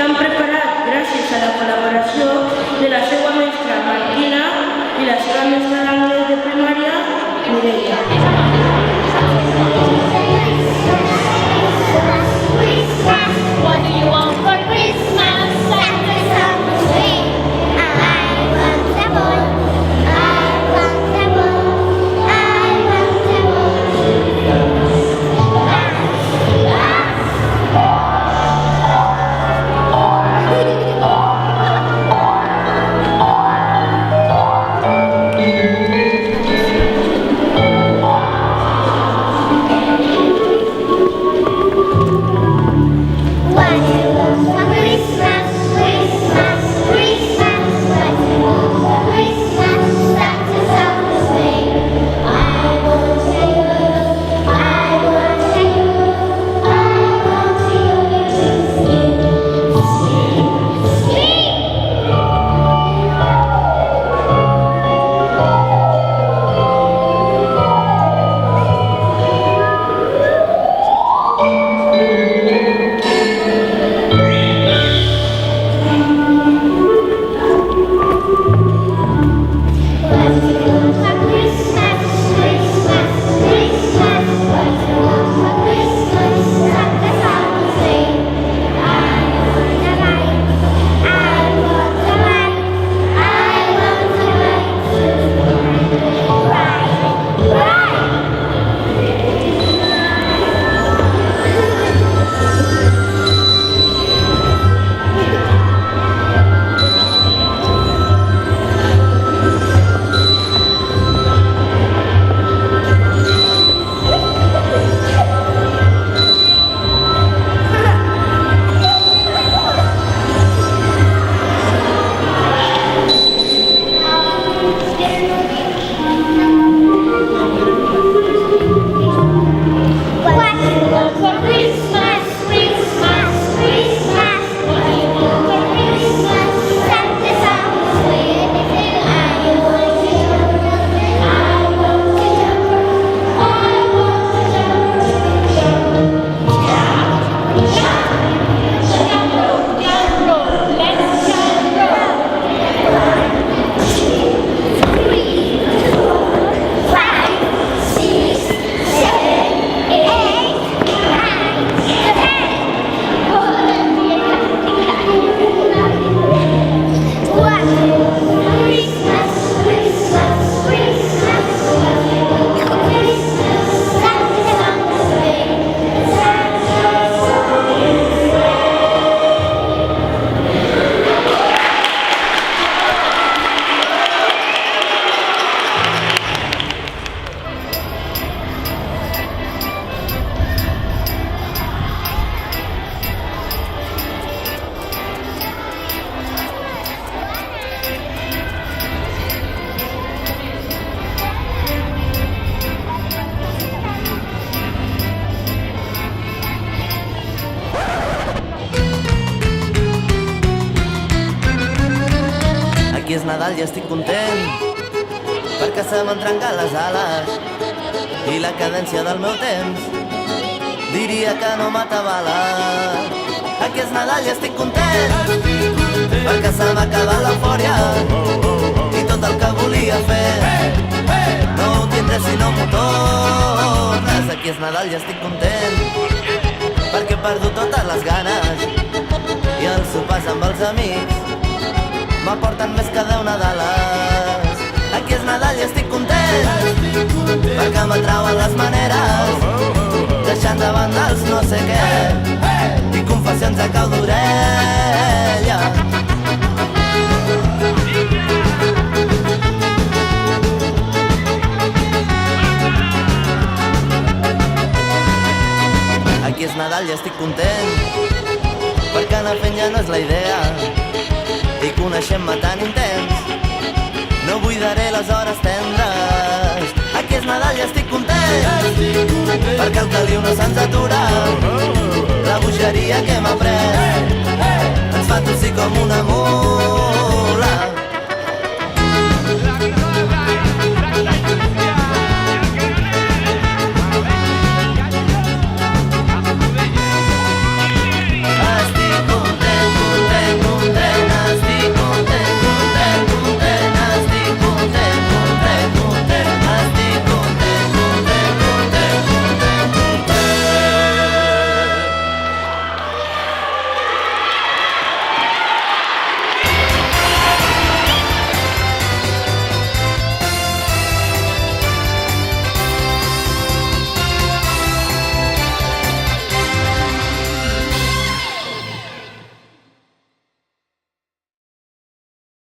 l'han preparat gràcies a la col·laboració de la seva mestra Martina i la seva mestra d'anglès de primària, Mireia. What do you want for Christmas? Santa's on the way. I want a ball. I want a ball. I want a ball. What do you want for Christmas? Christmas, Christmas. What do you want for Christmas? Santa's on the way. I want a you. I want a you. I want a you. What do you want for Christmas? Christmas, Christmas. What do you want for Christmas? Santa's on the way. I want a light. I want a light. I want a light. Right. What do you want for Christmas? Christmas, Christmas. What do you want for Christmas? Santa's on the way. I want a jumper. I want a jumper. I want a Aquí és Nadal i estic content perquè se m'han trencat les ales i la cadència del meu temps diria que no m'atabala. Aquí és Nadal i estic content perquè se m'ha acabat l'eufòria i tot el que volia fer no ho tindré si no m'ho tornes. Aquí és Nadal i estic content perquè he perdut totes les ganes i els sopars amb els amics m'aporten més que 10 Nadales. Aquí és Nadal i estic content perquè m'atrauen les maneres deixant de banda els no sé què i confessions a cau d'orella. Aquí és Nadal i estic content perquè anar fent ja no és la idea i coneixent-me tan intens no buidaré les hores tendres. Aquí és Nadal i estic content perquè el caliu no se'ns atura, la bogeria que m'ha pres